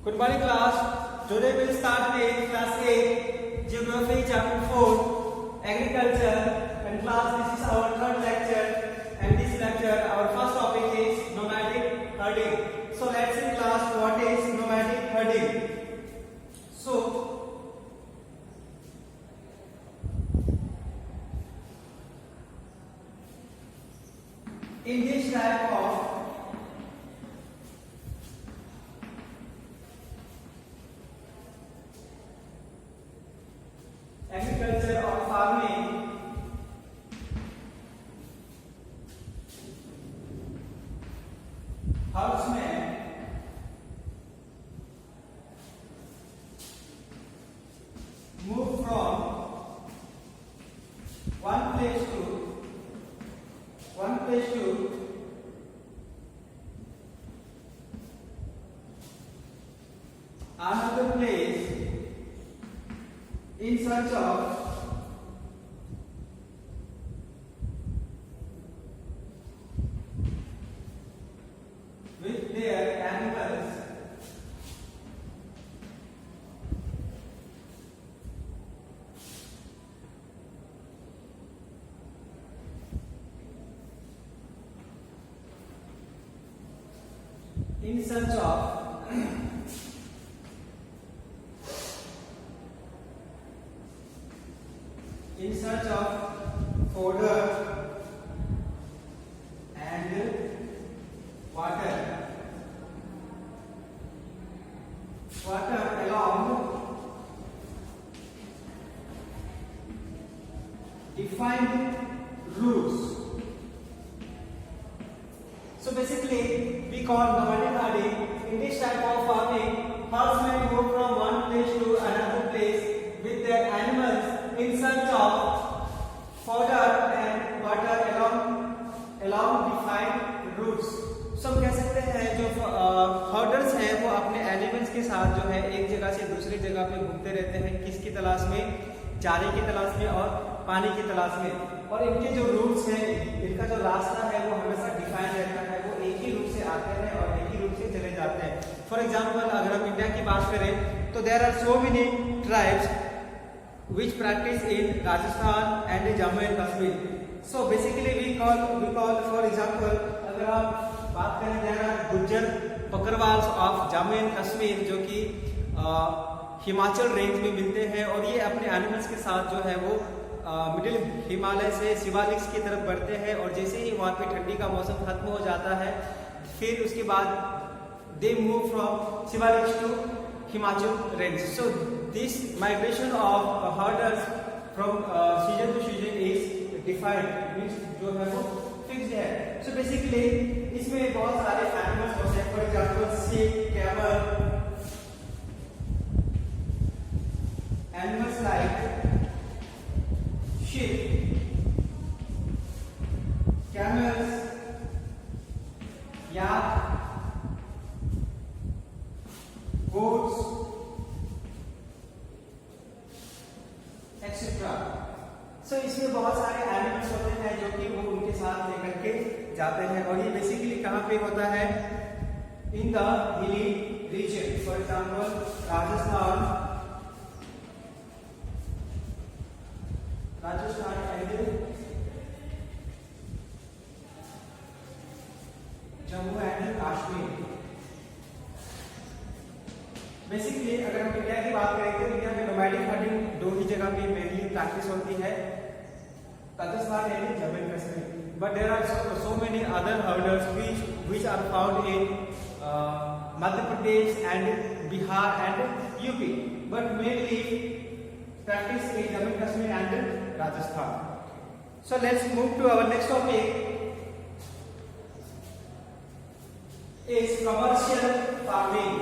Good morning class. Today we'll start with class 8 Geography chapter 4 Agriculture, and class this is our third lecture, and this lecture our first topic is nomadic herding. So let's see class what is nomadic herding. So in this type of agriculture or farming, herdsmen move from one place to another place in search of with their animals in search of fodder and water along defined routes. So basically we call nomadic herding. In this type of farming, herdsmen move from one place to another place with their animals in search of fodder and water along defined routes. So हम कह सकते हैं जो herders हैं वो अपने animals के साथ जो है एक जगह से दूसरी जगह पे घूमते रहते हैं, किसकी तलाश में? चारे की तलाश में और पानी की तलाश में, और इनके जो रूट्स हैं, इनका जो रास्ता है वो हमेशा डिफाइन रहता है, वो एक ही रूट से आते हैं और एक ही रूट से चले जाते हैं। फॉर एग्जाम्पल अगर हम इंडिया की बात करें तो there are so many tribes which practice in Rajasthan and Jammu and Kashmir. So basically we call for example अगर आप बात करें there are Gujjar बकरवाल्स of Jammu and Kashmir जो कि हिमाचल रेंज में मिलते हैं, और ये अपने एनिमल्स के साथ जो है वो मिडिल हिमालय से शिवालिक्स की तरफ बढ़ते हैं, और जैसे ही वहाँ पे ठंडी का मौसम खत्म हो जाता है फिर उसके बाद they move from Shivaliks to Himachal range. So this migration of herders from season to season is defined, means जो है वो fixed है. So basically इसमें बहुत सारे animals होते हैं. For example, sheep, camel, animals like sheep, camels, yak, goats, etc. So इसमें बहुत सारे एनिमल्स होते हैं जो कि वो उनके साथ लेकर के जाते हैं, और ये बेसिकली कहाँ पे होता है? In the hilly region. For example Rajasthan and Jammu and Kashmir. Basically अगर हम इंडिया की बात करें तो इंडिया में नोमैडिक हर्डिंग दो ही जगह पे मेनली प्रैक्टिस होती है, Rajasthan and Jammu and Kashmir. But there are so many other herders which are found in Madhya Pradesh and Bihar and UP, but mainly practice in Jammu and Kashmir and Rajasthan. So let's move to our next topic is commercial farming.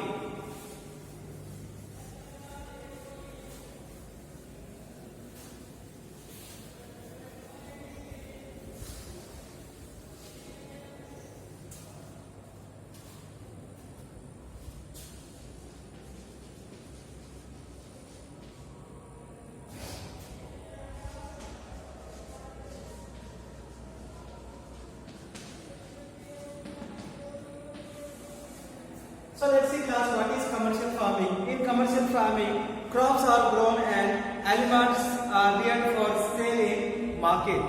So let's see class what is commercial farming. In commercial farming, crops are grown and animals are reared for sale in market.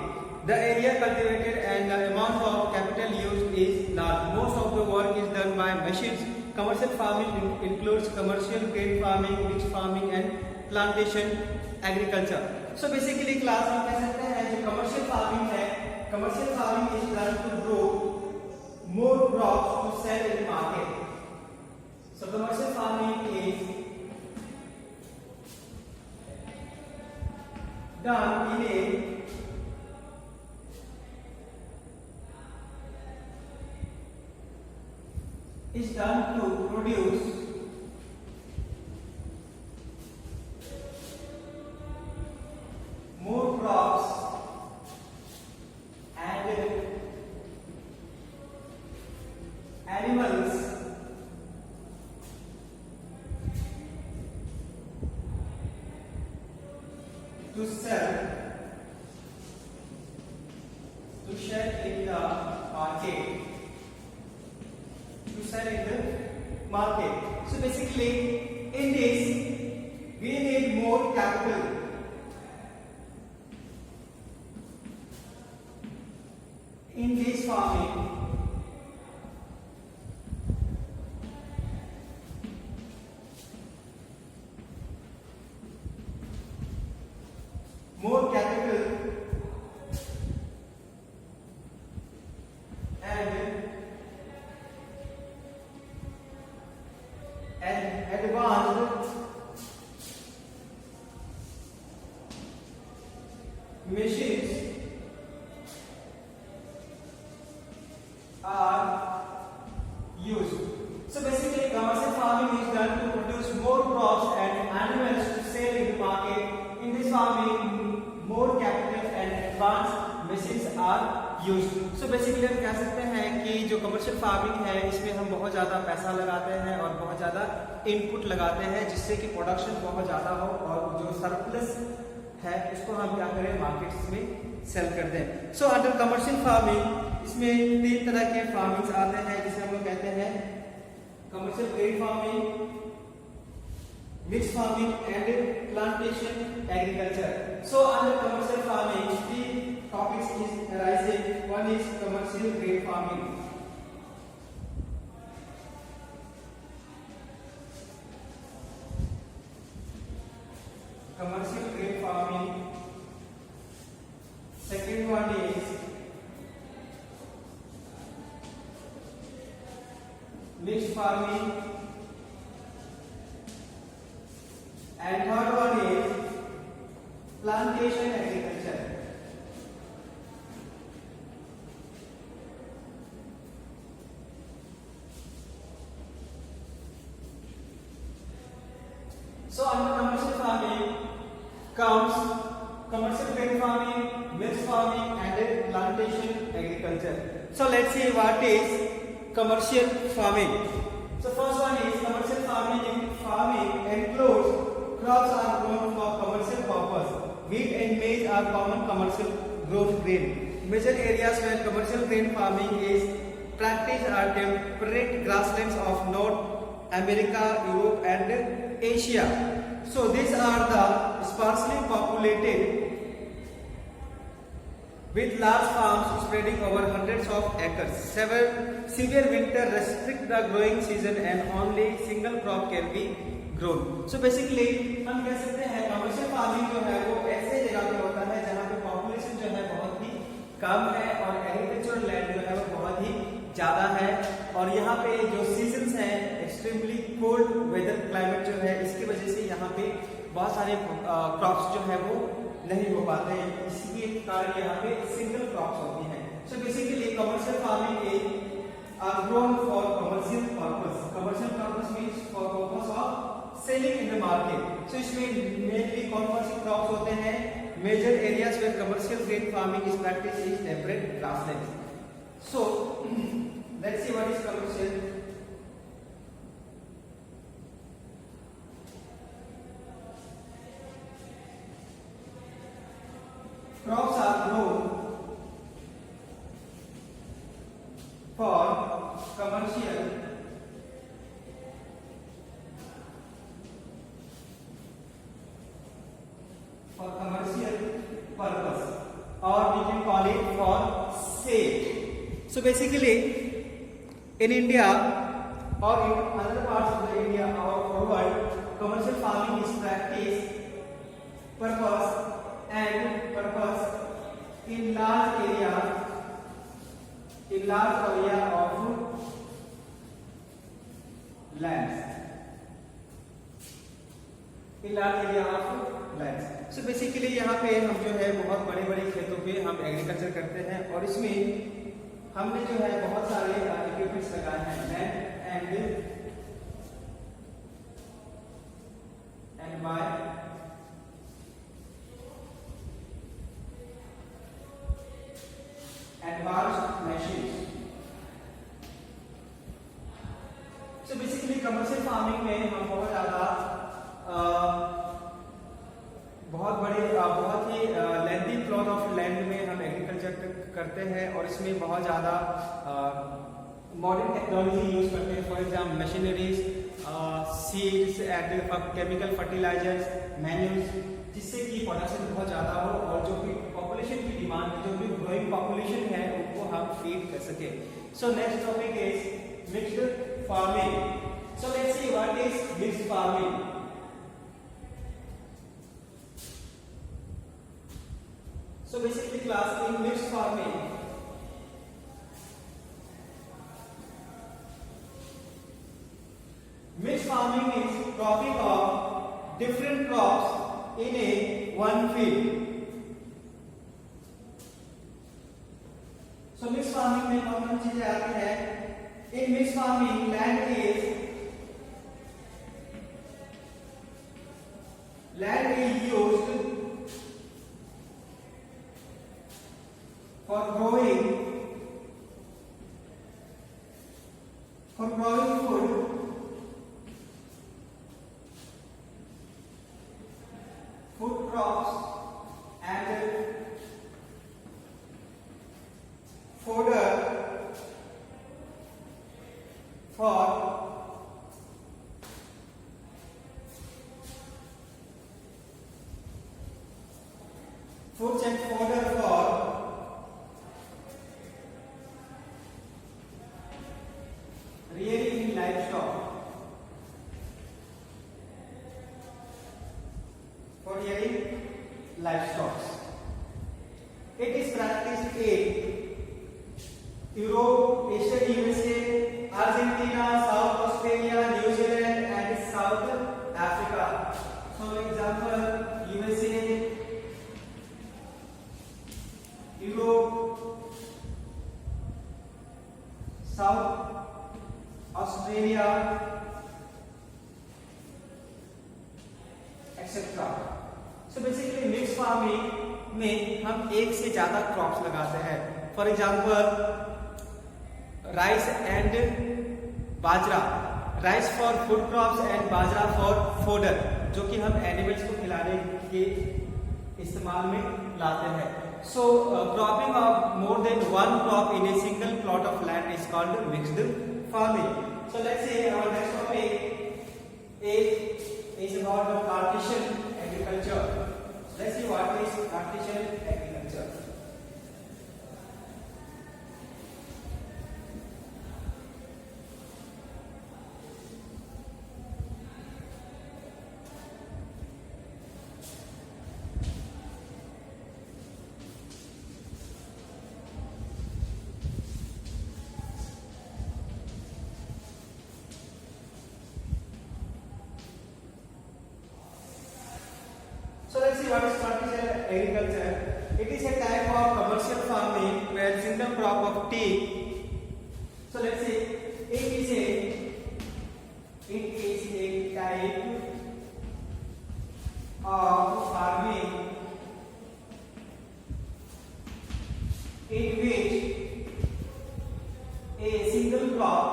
The area cultivated and the amount of capital used is large. Most of the work is done by machines. Commercial farming includes commercial grain farming, mixed farming and plantation agriculture. So basically class हम कह सकते हैं जो commercial farming है, commercial farming is done to grow more crops to sell in market. So commercial farming is done in a is done to produce more crops and animals to sell in the market. To sell in the market. So basically, in this, we need more capital. In this farming, more capital and advanced machines are used. So basically commercial farming is done to produce more crops and animals to sell in the market. In this farming more capital and advanced machines are used. So basically हम कह सकते हैं कि जो commercial farming है इसमें हम बहुत ज़्यादा पैसा लगाते हैं और बहुत ज़्यादा इनपुट लगाते हैं जिससे कि प्रोडक्शन बहुत ज़्यादा हो और जो सरप्लस है उसको हम क्या करें मार्केट्स में सेल कर दें. सो अंडर कमर्शियल फार्मिंग इसमें 3 तरह के फार्मिंग्स आते हैं जिसे हम लोग कहते हैं commercial grain farming, mixed farming and plantation agriculture. So under commercial farming, the topics is arising. One is commercial grain farming. Commercial grain farming. Second one is mixed farming. And third one is plantation agriculture. So under commercial farming comes commercial grain farming, mixed farming and plantation agriculture. So let's see what is commercial farming. So first one is commercial farming. Farming includes crops are grown for commercial purpose. Wheat and maize are common commercial grown grain. Major areas where commercial grain farming is practiced are temperate grasslands of North America, Europe and Asia. So these are the sparsely populated with large farms spreading over hundreds of acres. Severe winter restrict the growing season and only single crop can be grown. So basically हम कह सकते हैं commercial farming जो है वो ऐसे जगह पे होता है जहाँ पे पॉपुलेशन जो है बहुत ही कम है और एग्रीकल्चरल लैंड जो है वो बहुत ही ज़्यादा है और यहाँ पे जो सीजन्स हैं एक्सट्रीमली कोल्ड वेदर क्लाइमेट जो है इसकी वजह से यहाँ पे बहुत सारे क्रॉप्स जो है वो नहीं हो पाते हैं. इसी के कारण यहाँ पे सिंगल क्रॉप्स होती हैं. So basically commercial farming is are grown for commercial purpose. Commercial purpose means for purpose of selling in the market. So इसमें मेनली कौन कौन से क्रॉप्स होते हैं? Major areas where commercial grain farming is practice is temperate grasslands. So let's see what is commercial. Crops are grown for commercial So basically, in India or in other parts of the India or world, commercial farming is practiced purpose in large area of lands. So basically यहाँ पे हम जो है बहुत बड़े बड़े खेतों पे हम एग्रीकल्चर करते हैं और इसमें हमने जो है बहुत सारे इक्विपमेंट्स लगाए हैं land and by advanced machines. So basically commercial farming में हम बहुत ही लेंथी प्लॉट ऑफ लैंड में हम एग्रीकल्चर करते हैं और इसमें बहुत ज़्यादा मॉडर्न टेक्नोलॉजी यूज करते हैं. For example machineries, seeds and chemical fertilizers, manures, जिससे कि प्रोडक्शन बहुत ज़्यादा हो और जो भी पॉपुलेशन की डिमांड, जो भी ग्रोइंग पॉपुलेशन है उनको हम फीड कर सके. So next topic is mixed farming. So let's see what is mixed farming. So basically class in mixed farming. Mixed farming means cropping of different crops in a one field. So mixed farming में कौन-कौन चीजें आती है? In mixed farming land is used for growing food crops and fodder for foods and fodder for rearing in livestock. For rearing livestock. It is practiced in Europe, Asia, USA, Argentina, South Australia, New Zealand, and South Africa. So, example: USA, Europe, South Australia, etc. So basically mixed farming में हम एक से ज्यादा crops लगाते हैं. For example rice and bajra, rice for food crops and bajra for fodder, जो कि हम एनिमल्स को खिलाने के इस्तेमाल में लाते हैं. So cropping of more than one crop in a single plot of land is called mixed farming. So let's say our next topic is about the Cartesian agriculture. Let's see what is Cartesian agriculture. So let's see what is Cartesian agriculture. It is a type of commercial farming where single crop of tea. So let's say it is a type of farming in which a single crop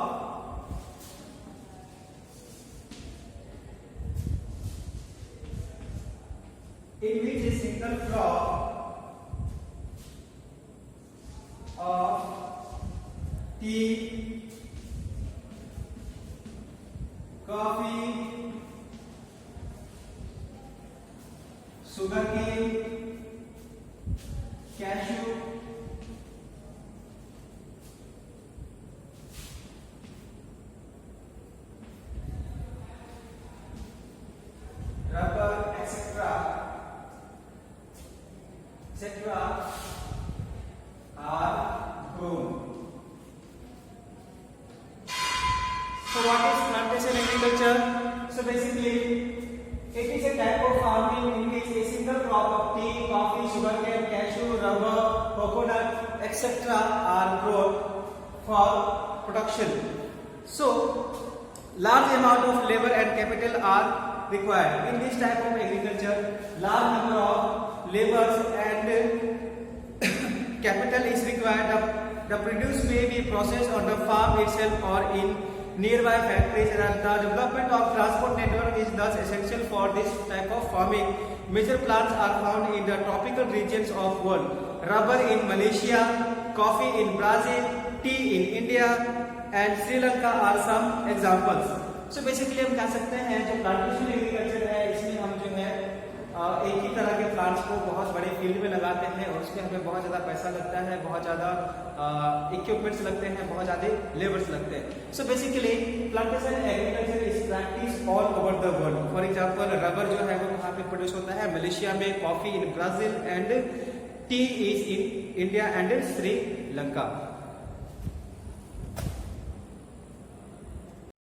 of tea, coffee, sugarcane, cashew, So what is plantation agriculture? So basically, it is a type of farming in which a single crop of tea, coffee, sugarcane, cashew, rubber, coconut, etc. are grown for production. So large amount of labor and capital are required. In this type of agriculture, large number of laborers and capital is required. The produce may be processed on the farm itself or in nearby factories, and the development of transport network is thus essential for this type of farming. Major plants are found in the tropical regions of world. Rubber in Malaysia, coffee in Brazil, tea in India and Sri Lanka are some examples. So basically हम कह सकते हैं जो plantation agriculture है इसमें हम जो है एक ही तरह के प्लांट्स को बहुत बड़े फील्ड में लगाते हैं और उसमें हमें बहुत ज़्यादा पैसा लगता है, बहुत ज़्यादा इक्विपमेंट्स लगते हैं, बहुत ज़्यादा लेबर्स लगते हैं. So basically plantation agriculture is practice all over the world. For example rubber जो है वो कहाँ पे प्रोड्यूस होता है? मलेशिया में, coffee in Brazil and T is in India and Sri Lanka.